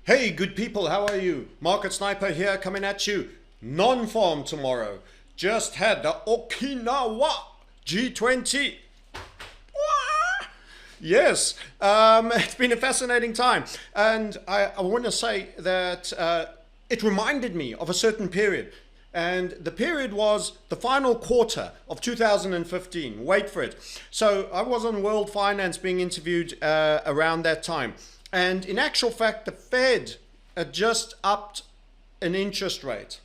Hey, good people, how are you? Market Sniper here coming at you. Non-farm tomorrow. Just had the Okinawa G20. Yes, it's been a fascinating time. And I want to say that it reminded me of a certain period. And the period was the final quarter of 2015. Wait for it. So I was on World Finance being interviewed around that time. And in actual fact, the Fed had just upped an interest rate.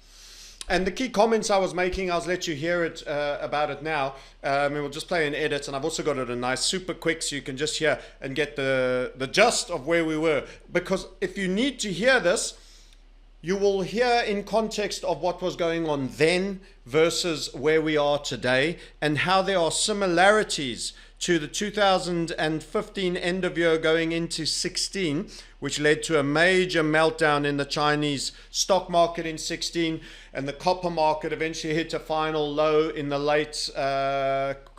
And the key comments I was making, I'll let you hear it about it now. And we'll just play an edit. And I've also got it a nice super quick so you can just hear and get the gist of where we were. Because if you need to hear this, you will hear in context of what was going on then versus where we are today and how there are similarities to the 2015 end of year going into 16, which led to a major meltdown in the Chinese stock market in 16, and the copper market eventually hit a final low in the late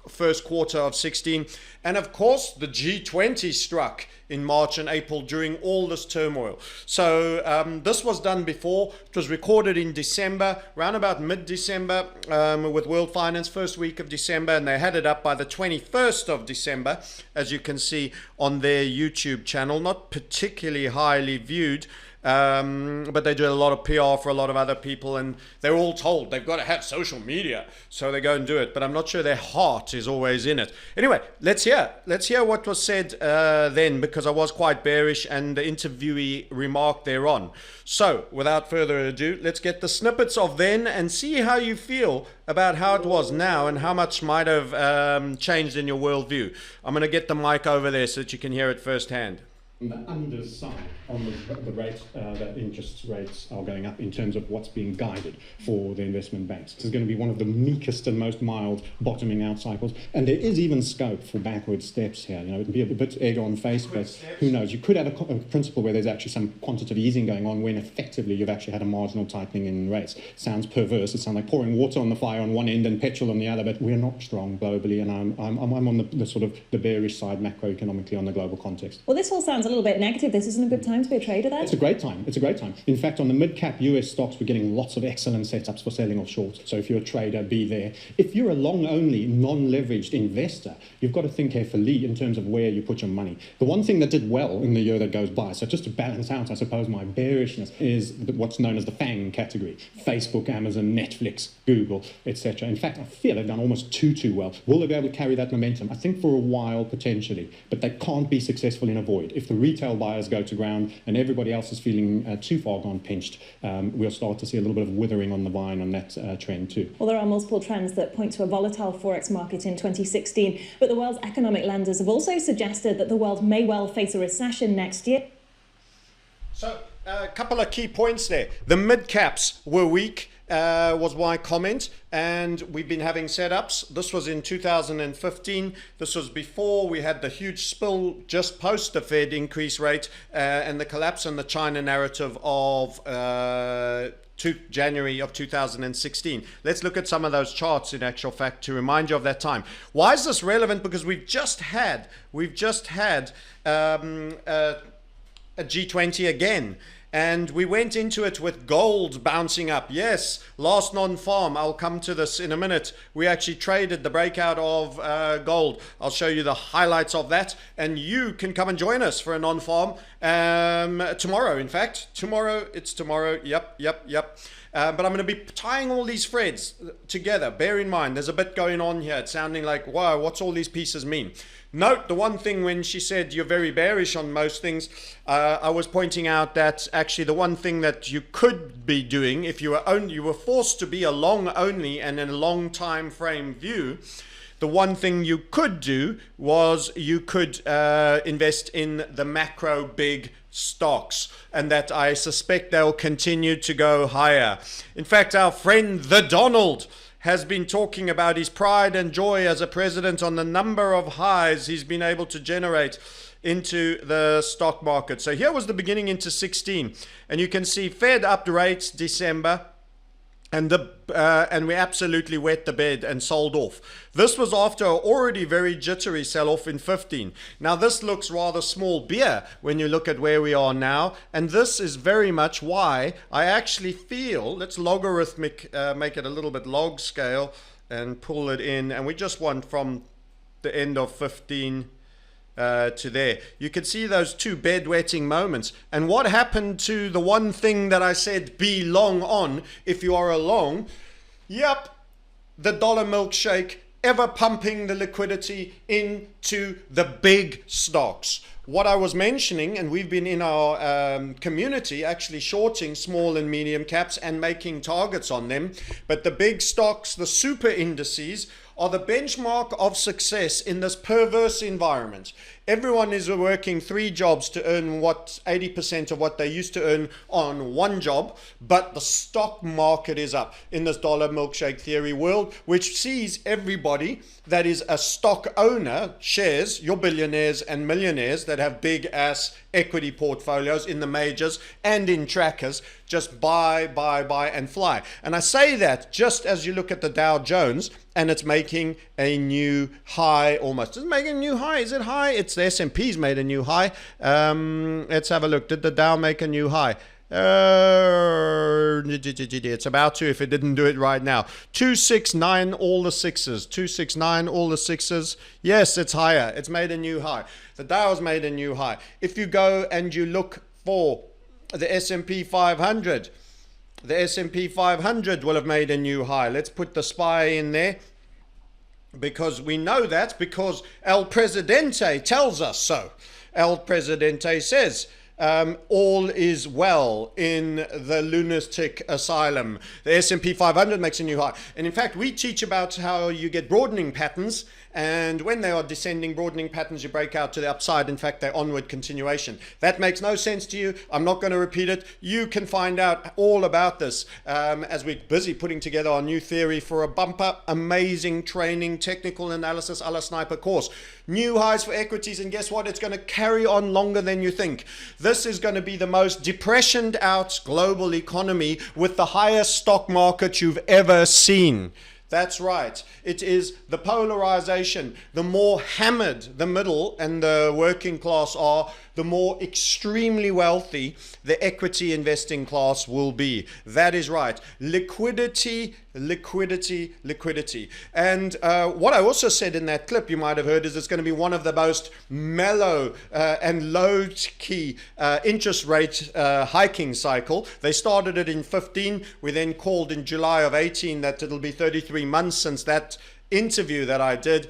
first quarter of 16. And of course, the G20 struck in March and April during all this turmoil. So this was done before. It was recorded in December, around about mid-December, with World Finance, first week of December, and they had it up by the 21st of December, as you can see on their YouTube channel. Not particularly highly viewed, but they do a lot of PR for a lot of other people, and they're all told they've got to have social media, so they go and do it. But I'm not sure their heart is always in it. Anyway, let's hear what was said then, because I was quite bearish, and the interviewee remarked thereon. So, without further ado, let's get the snippets of then and see how you feel about how it was now and how much might have changed in your worldview. I'm going to get the mic over there so that you can hear it firsthand. The underside on the rate that interest rates are going up in terms of what's being guided for the investment banks. This is going to be one of the meekest and most mild bottoming out cycles, and there is even scope for backward steps here. You know, it'll be a bit egg on face, but who knows? You could have a principle where there's actually some quantitative easing going on when effectively you've actually had a marginal tightening in rates. Sounds perverse. It sounds like pouring water on the fire on one end and petrol on the other, but we're not strong globally, and I'm on the sort of the bearish side macroeconomically on the global context. Well, this all sounds a little bit negative. This isn't a good time to be a trader then? It's a great time. It's a great time. In fact, on the mid-cap US stocks, we're getting lots of excellent setups for selling off short. So if you're a trader, be there. If you're a long-only, non-leveraged investor, you've got to think carefully in terms of where you put your money. The one thing that did well in the year that goes by, so just to balance out, I suppose, my bearishness, is what's known as the FANG category. Facebook, Amazon, Netflix, Google, etc. In fact, I feel they've done almost too well. Will they be able to carry that momentum? I think for a while, potentially, but they can't be successful in a void. If the retail buyers go to ground and everybody else is feeling too far gone pinched, we'll start to see a little bit of withering on the vine on that trend too. Well, there are multiple trends that point to a volatile forex market in 2016, but the world's economic lenders have also suggested that the world may well face a recession next year. So a couple of key points there. The mid caps were weak. Was my comment, and we've been having setups. This was in 2015. This was before we had the huge spill just post the Fed increase rate and the collapse in the China narrative of January of 2016. Let's look at some of those charts in actual fact to remind you of that time. Why is this relevant? Because we've just had a G20 again. And we went into it with gold bouncing up. Yes, last non-farm, I'll come to this in a minute. We actually traded the breakout of gold. I'll show you the highlights of that. And you can come and join us for a non-farm tomorrow. In fact, it's tomorrow. Yep. But I'm going to be tying all these threads together. Bear in mind, there's a bit going on here. It's sounding like, wow, what's all these pieces mean? Note the one thing when she said you're very bearish on most things, I was pointing out that actually the one thing that you could be doing if you were forced to be a long only and in a long time frame view, the one thing you could do was you could invest in the macro big stocks, and that I suspect they'll continue to go higher. In fact, our friend the Donald has been talking about his pride and joy as a president on the number of highs he's been able to generate into the stock market. So here was the beginning into 16, and you can see Fed upped rates December. and we absolutely wet the bed and sold off. This was after an already very jittery sell-off in 15. Now this looks rather small beer when you look at where we are now, and this is very much why I actually feel, let's logarithmic, make it a little bit log scale and pull it in, and we just want from the end of 15 to there. You can see those two bedwetting moments. And what happened to the one thing that I said be long on if you are a long? Yep, the dollar milkshake, ever pumping the liquidity into the big stocks. What I was mentioning, and we've been in our community actually shorting small and medium caps and making targets on them, but the big stocks, the super indices, are the benchmark of success in this perverse environment. Everyone is working 3 jobs to earn 80% of what they used to earn on 1 job, but the stock market is up in this dollar milkshake theory world, which sees everybody that is a stock owner, shares, your billionaires and millionaires that have big ass equity portfolios in the majors and in trackers, just buy and fly. And I say that just as you look at the Dow Jones, and it's making a new high almost. Is it making a new high? Is it high? It's the S&P's made a new high. Let's have a look. Did the Dow make a new high? It's about to, if it didn't do it right now. 269 all the sixes. 269 all the sixes. Yes, it's higher. It's made a new high. The Dow's made a new high. If you go and you look for the S&P 500, the S&P 500 will have made a new high. Let's put the SPY in there, because we know that, because El Presidente tells us so. El Presidente says all is well in the lunatic asylum. The S&P 500 makes a new high. And in fact, we teach about how you get broadening patterns, and when they are descending broadening patterns, you break out to the upside. In fact, they're onward continuation. That makes no sense to you. I'm not going to repeat it. You can find out all about this as we're busy putting together our new theory for a bumper, amazing training, technical analysis a la sniper course. New highs for equities, and guess what? It's going to carry on longer than you think. This is going to be the most depressioned out global economy with the highest stock market you've ever seen. That's right. It is the polarization. The more hammered the middle and the working class are, the more extremely wealthy the equity investing class will be. That is right. Liquidity, liquidity, liquidity. And what I also said in that clip, you might have heard, is it's going to be one of the most mellow and low-key interest rate hiking cycle. They started it in 15. We then called in July of 18 that it'll be 33 months since that interview that I did,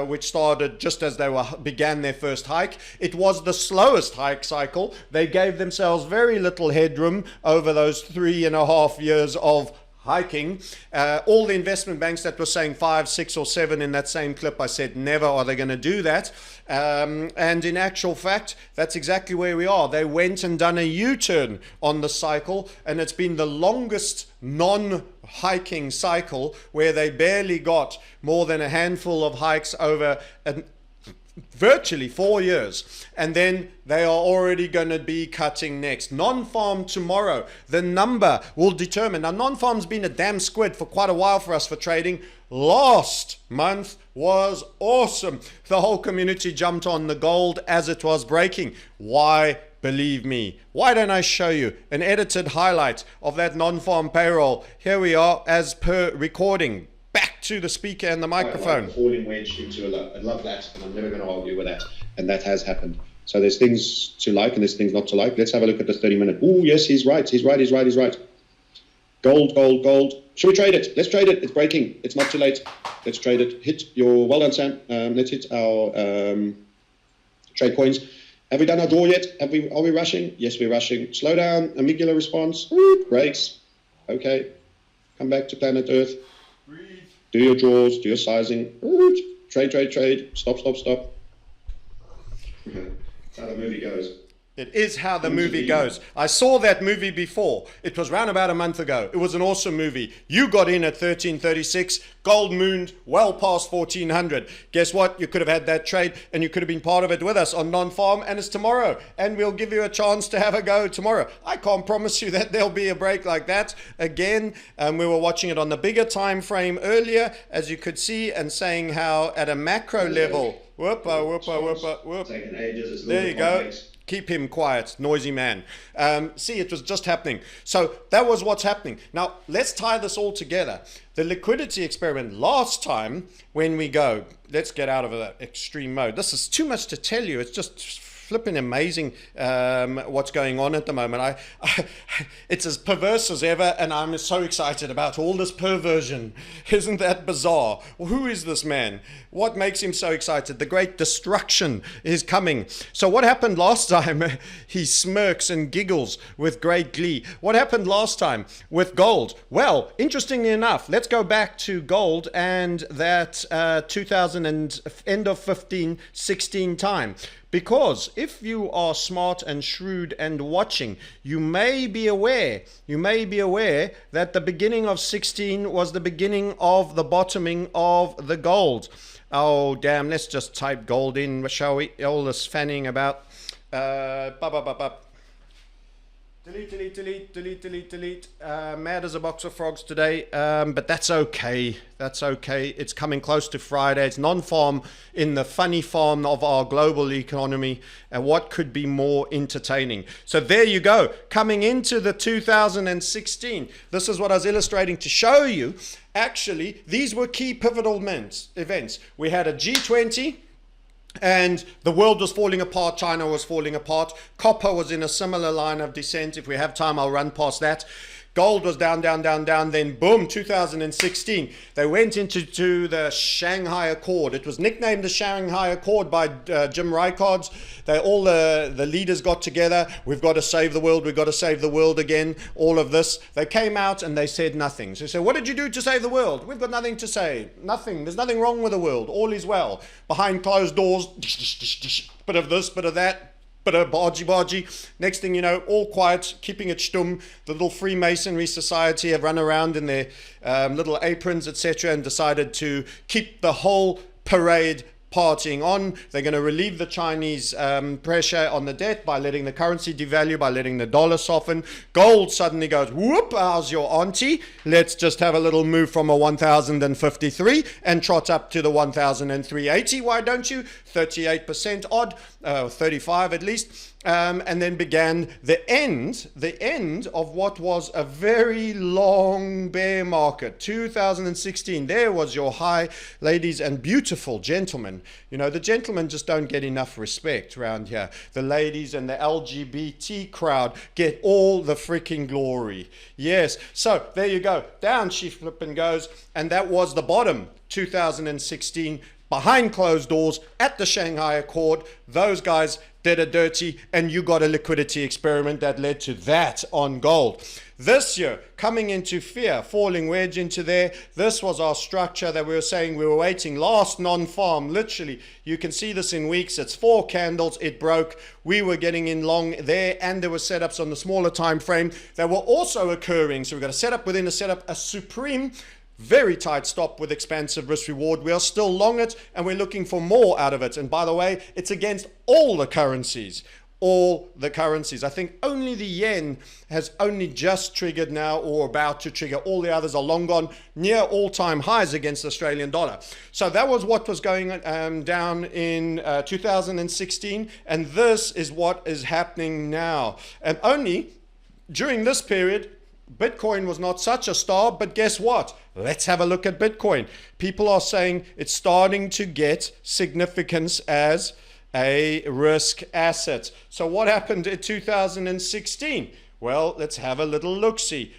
which started just as they began their first hike. It was the slowest hike cycle. They gave themselves very little headroom over those 3.5 years of hiking. All the investment banks that were saying 5, 6 or 7 in that same clip, I said never are they going to do that. And in actual fact, that's exactly where we are. They went and done a U-turn on the cycle, and it's been the longest non-hiking cycle where they barely got more than a handful of hikes over virtually 4 years, and then they are already going to be cutting next. Non-farm tomorrow, the number will determine. Now, non-farm's been a damn squid for quite a while for us for trading. Last month was awesome. The whole community jumped on the gold as it was breaking. Why? Believe me. Why don't I show you an edited highlight of that non-farm payroll? Here we are as per recording. Back to the speaker and the microphone. Falling wedge into a low. I love that, and I'm never going to argue with that. And that has happened. So there's things to like and there's things not to like. Let's have a look at the 30-minute. Oh, yes, he's right. He's right. Gold, gold, gold. Should we trade it? Let's trade it. It's breaking. It's not too late. Let's trade it. Hit your, well done, Sam. Let's hit our trade coins. Have we done our draw yet? Are we rushing? Yes, we're rushing. Slow down. Amygdala response. Brakes. Okay. Come back to planet Earth. Do your draws, do your sizing. Trade. Stop. That's how the movie goes. It is how the movie goes. I saw that movie before. It was around about a month ago. It was an awesome movie. You got in at 1336, gold mooned well past 1400. Guess what? You could have had that trade and you could have been part of it with us on non-farm, and it's tomorrow. And we'll give you a chance to have a go tomorrow. I can't promise you that there'll be a break like that again. We were watching it on the bigger time frame earlier, as you could see, and saying how at a macro level, whoop. There you go. Keep him quiet, noisy man. See, it was just happening. So that was what's happening. Now, let's tie this all together. The liquidity experiment last time when we go, let's get out of that extreme mode. This is too much to tell you. It's just flipping amazing what's going on at the moment. It's as perverse as ever, and I'm so excited about all this perversion. Isn't that bizarre? Who is this man? What makes him so excited? The great destruction is coming. So what happened last time? He smirks and giggles with great glee. What happened last time with gold? Well, interestingly enough, let's go back to gold and that 2000 and end of 15-16 time. Because if you are smart and shrewd and watching, you may be aware that the beginning of 16 was the beginning of the bottoming of the gold. Oh, damn, let's just type gold in, shall we? All this fanning about. Delete. Mad as a box of frogs today, but that's okay. That's okay. It's coming close to Friday. It's non-farm in the funny farm of our global economy. And what could be more entertaining? So there you go. Coming into the 2016. This is what I was illustrating to show you. Actually, these were key pivotal events. We had a G20. And the world was falling apart. China was falling apart. Copper was in a similar line of descent. If we have time, I'll run past that. Gold was down. Then boom, 2016. They went into the Shanghai Accord. It was nicknamed the Shanghai Accord by Jim Rickards. All the leaders got together. We've got to save the world. We've got to save the world again. All of this. They came out and they said nothing. So they said, what did you do to save the world? We've got nothing to say. Nothing. There's nothing wrong with the world. All is well. Behind closed doors, bit of this, bit of that. But a bargy. Next thing you know, all quiet, keeping it stum. The little Freemasonry society have run around in their little aprons, etc., and decided to keep the whole parade partying on. They're going to relieve the Chinese pressure on the debt by letting the currency devalue, by letting the dollar soften. Gold suddenly goes, whoop, how's your auntie? Let's just have a little move from a 1,053 and trot up to the 1,380. Why don't you? 38% odd, 35 at least. And then began the end of what was a very long bear market. 2016, there was your high, ladies and beautiful gentlemen. You know, the gentlemen just don't get enough respect around here. The ladies and the LGBT crowd get all the freaking glory. Yes, so there you go. Down she flipping goes, and that was the bottom, 2016. Behind closed doors at the Shanghai Accord, those guys did a dirty, and you got a liquidity experiment that led to that on gold. This year, coming into fear, falling wedge into there, this was our structure that we were saying we were waiting. Last non-farm, literally, you can see this in weeks. It's 4 candles, it broke. We were getting in long there, and there were setups on the smaller time frame that were also occurring. So we've got a setup within a setup, a supreme very tight stop with expansive risk reward. We are still long it, and we're looking for more out of it. And by the way, it's against all the currencies. I think only the yen has only just triggered now or about to trigger. All the others are long gone, near all-time highs against the Australian dollar. So that was what was going down in 2016, and this is what is happening now. And only during this period, Bitcoin was not such a star, but guess what? Let's have a look at Bitcoin. People are saying it's starting to get significance as a risk asset. So what happened in 2016? Well, let's have a little look-see.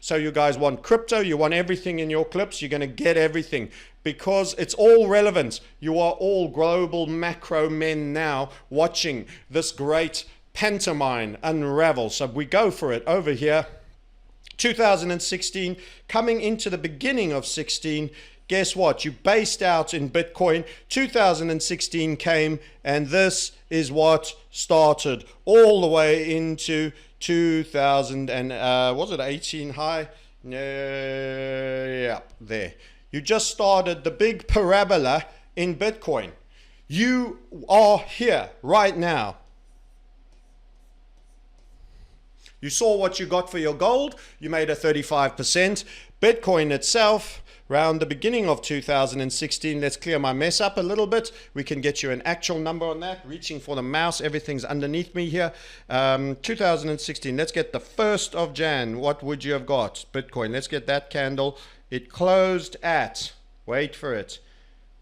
So you guys want crypto, you want everything in your clips, you're going to get everything because it's all relevant. You are all global macro men now watching this great pantomime unravel. So we go for it over here. 2016, coming into the beginning of 16, guess what? You based out in Bitcoin. 2016 came, and this is what started all the way into 2000 and was it 18 high? Yeah, there. You just started the big parabola in Bitcoin. You are here right now. You saw what you got for your gold. You made a 35%. Bitcoin itself, around the beginning of 2016, let's clear my mess up a little bit. We can get you an actual number on that. Reaching for the mouse, everything's underneath me here. 2016, let's get the 1st of Jan. What would you have got? Bitcoin, let's get that candle. It closed at, wait for it,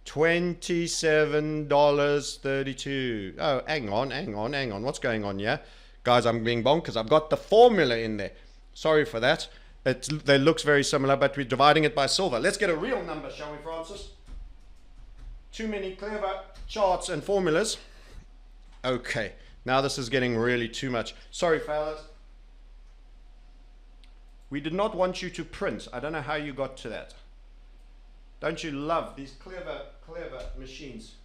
$27.32. Oh, hang on. What's going on here? Guys, I'm being bonkers. I've got the formula in there. Sorry for that. It looks very similar, but we're dividing it by silver. Let's get a real number, shall we, Francis? Too many clever charts and formulas. Okay, now this is getting really too much. Sorry, fellas. We did not want you to print. I don't know how you got to that. Don't you love these clever machines?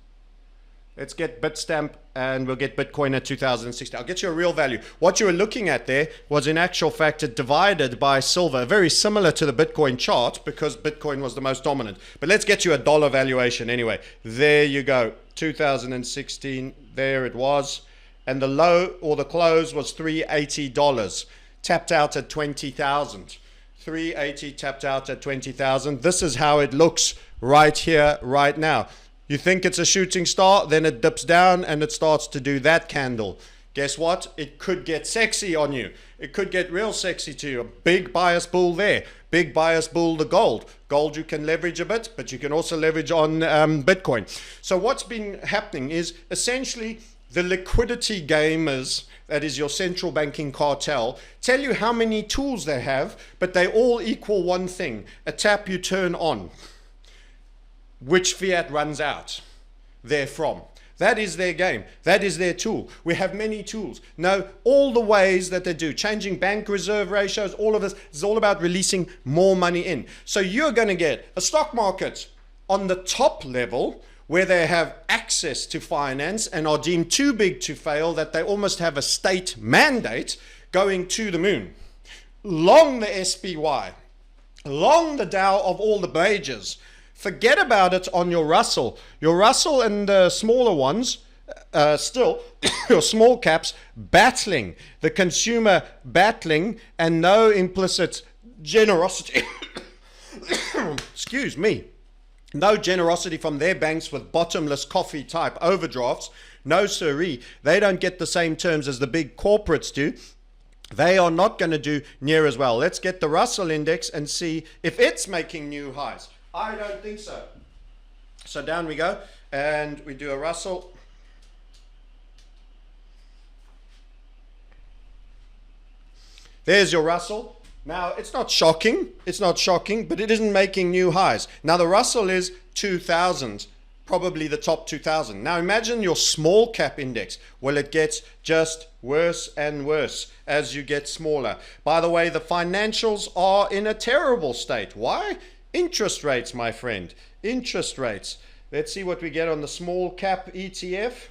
Let's get Bitstamp and we'll get Bitcoin at 2060. I'll get you a real value. What you were looking at there was in actual fact it divided by silver, very similar to the Bitcoin chart because Bitcoin was the most dominant. But let's get you a dollar valuation anyway. There you go. 2016, there it was. And the low or the close was $380. Tapped out at 20,000. 380 tapped out at 20,000. This is how it looks right here, right now. You think it's a shooting star, then it dips down and it starts to do that candle. Guess what? It could get sexy on you. It could get real sexy to you. A big bias bull there. Big bias bull the gold. Gold you can leverage a bit, but you can also leverage on Bitcoin. So what's been happening is essentially the liquidity gamers, that is your central banking cartel, tell you how many tools they have, but they all equal one thing. A tap you turn on. Which fiat runs out therefrom. That is their game. That is their tool. We have many tools. Know all the ways that they do. Changing bank reserve ratios, all of this is all about releasing more money in. So you're going to get a stock market on the top level where they have access to finance and are deemed too big to fail that they almost have a state mandate going to the moon. Long the SPY, long the Dow of all the majors. Forget about it on your Russell. Your Russell and the smaller ones, still, your small caps battling, the consumer battling, and no implicit generosity. Excuse me. No generosity from their banks with bottomless coffee type overdrafts. No siree. They don't get the same terms as the big corporates do. They are not going to do near as well. Let's get the Russell index and see if it's making new highs. I don't think so. So down we go and we do a Russell. There's your Russell. Now it's not shocking, but it isn't making new highs. Now the Russell is 2000, probably the top 2000. Now imagine your small cap index. Well, it gets just worse and worse as you get smaller. By the way, the financials are in a terrible state. Why? Interest rates, my friend. Interest rates. Let's see what we get on the small cap ETF.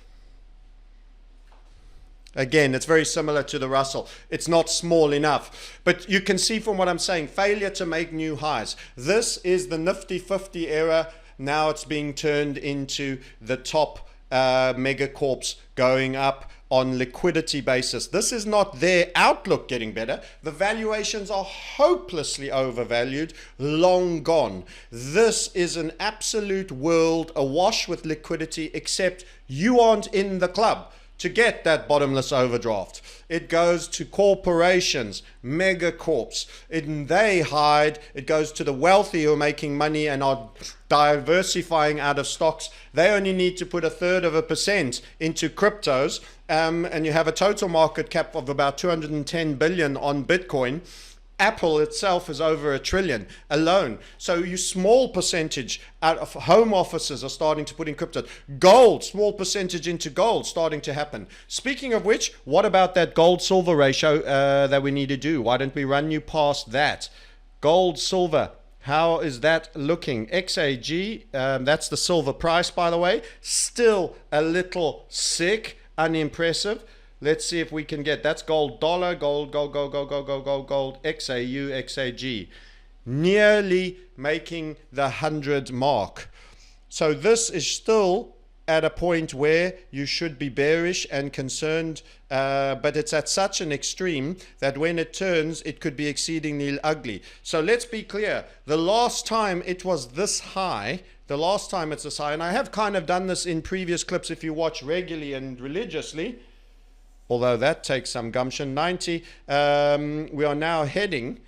Again, it's very similar to the Russell. It's not small enough. But you can see from what I'm saying, failure to make new highs. This is the Nifty 50 era. Now it's being turned into the top megacorps going up on liquidity basis. This is not their outlook getting better. The valuations are hopelessly overvalued, long gone. This is an absolute world awash with liquidity, except you aren't in the club to get that bottomless overdraft. It goes to corporations, megacorps. They hide. It goes to the wealthy who are making money and are diversifying out of stocks. They only need to put 0.33% into cryptos, and you have a total market cap of about 210 billion on Bitcoin. Apple itself is over $1 trillion alone. So you small percentage out of home offices are starting to put in crypto. Gold, small percentage into gold starting to happen. Speaking of which, what about that gold silver ratio that we need to do? Why don't we run you past that? Gold silver How is that looking? XAG, that's the silver price, by the way. Still a little sick, unimpressive. Let's see if we can get, that's gold dollar, gold, XAU, XAG. Nearly making the 100 mark. So this is still at a point where you should be bearish and concerned, but it's at such an extreme that when it turns, it could be exceedingly ugly. So let's be clear. The last time it was this high, the last time it's this high, and I have kind of done this in previous clips if you watch regularly and religiously, although that takes some gumption, 90, we are now heading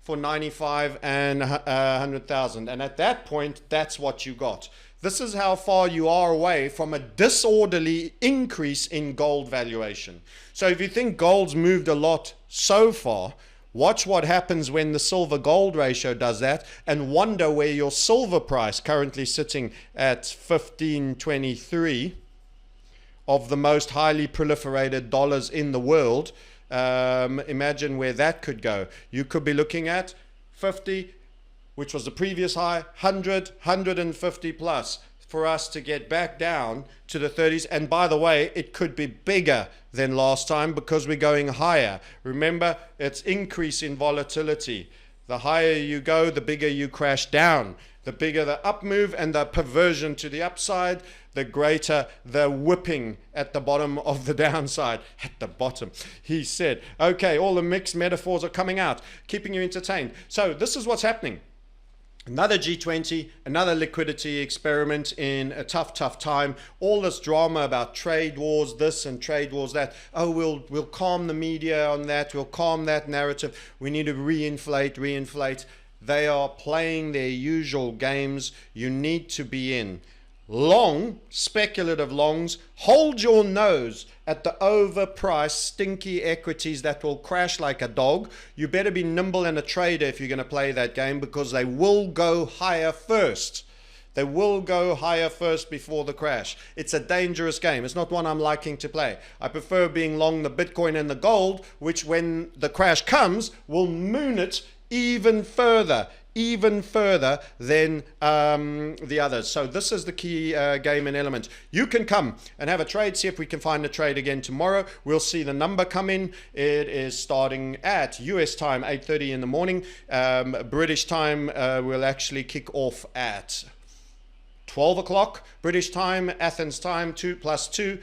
for 95 and 100,000. And at that point, that's what you got. This is how far you are away from a disorderly increase in gold valuation. So if you think gold's moved a lot so far, watch what happens when the silver gold ratio does that and wonder where your silver price, currently sitting at 1523 of the most highly proliferated dollars in the world, imagine where that could go. You could be looking at 50, which was the previous high, 100, 150 plus for us to get back down to the 30s. And by the way, it could be bigger than last time because we're going higher. Remember, it's increase in volatility. The higher you go, the bigger you crash down. The bigger the up move and the perversion to the upside, the greater the whipping at the bottom of the downside. At the bottom, he said. Okay, all the mixed metaphors are coming out, keeping you entertained. So this is what's happening. Another G20, another liquidity experiment in a tough time. All this drama about trade wars, this and trade wars that. Oh, we'll calm the media on that. We'll calm that narrative. We need to reinflate. They are playing their usual games. You need to be in. Long, speculative longs, hold your nose at the overpriced, stinky equities that will crash like a dog. You better be nimble and a trader if you're going to play that game because they will go higher first. They will go higher first before the crash. It's a dangerous game. It's not one I'm liking to play. I prefer being long the Bitcoin and the gold, which when the crash comes, will moon it even further than the others. So this is the key game and element. You can come and have a trade, see if we can find a trade again tomorrow. We'll see the number come in. It is starting at US time, 8:30 in the morning. British time will actually kick off at 12 o'clock British time, Athens time, 2 + 2,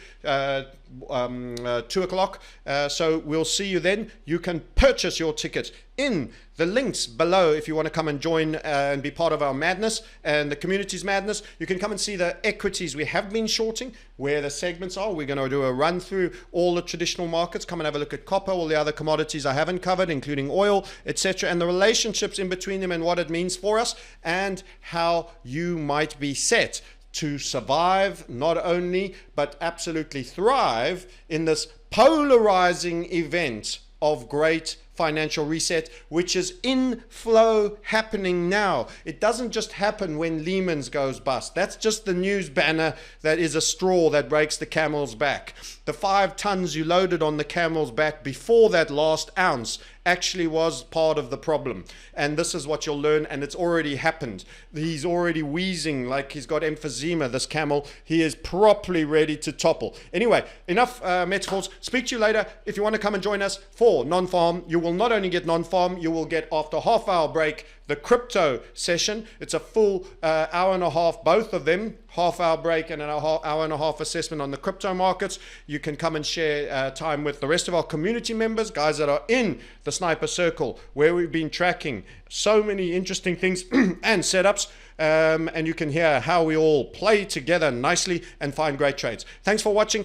2 o'clock. So we'll see you then. You can purchase your ticket in the links below if you want to come and join and be part of our madness and the community's madness. You can come and see the equities we have been shorting, where the segments are. We're going to do a run through all the traditional markets. Come and have a look at copper, all the other commodities I haven't covered, including oil, etc., and the relationships in between them and what it means for us and how you might be set to survive, not only, but absolutely thrive in this polarizing event of great financial reset, which is in flow happening now. It doesn't just happen when Lehman's goes bust. That's just the news banner that is a straw that breaks the camel's back. The 5 tons you loaded on the camel's back before that last ounce actually was part of the problem. And this is what you'll learn, and it's already happened. He's already wheezing like he's got emphysema, this camel. He is properly ready to topple. Anyway, enough metaphors. Speak to you later. If you want to come and join us for non-farm, you will not only get non-farm, you will get, after half-hour break, the crypto session. It's a full hour and a half, both of them, half-hour break and an hour and a half assessment on the crypto markets. You can come and share time with the rest of our community members, guys that are in the Sniper Circle, where we've been tracking so many interesting things and setups. And you can hear how we all play together nicely and find great trades. Thanks for watching,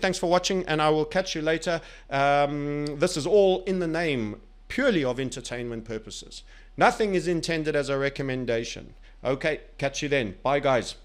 and I will catch you later. This is all in the name purely of entertainment purposes. Nothing is intended as a recommendation. Okay, catch you then. Bye, guys.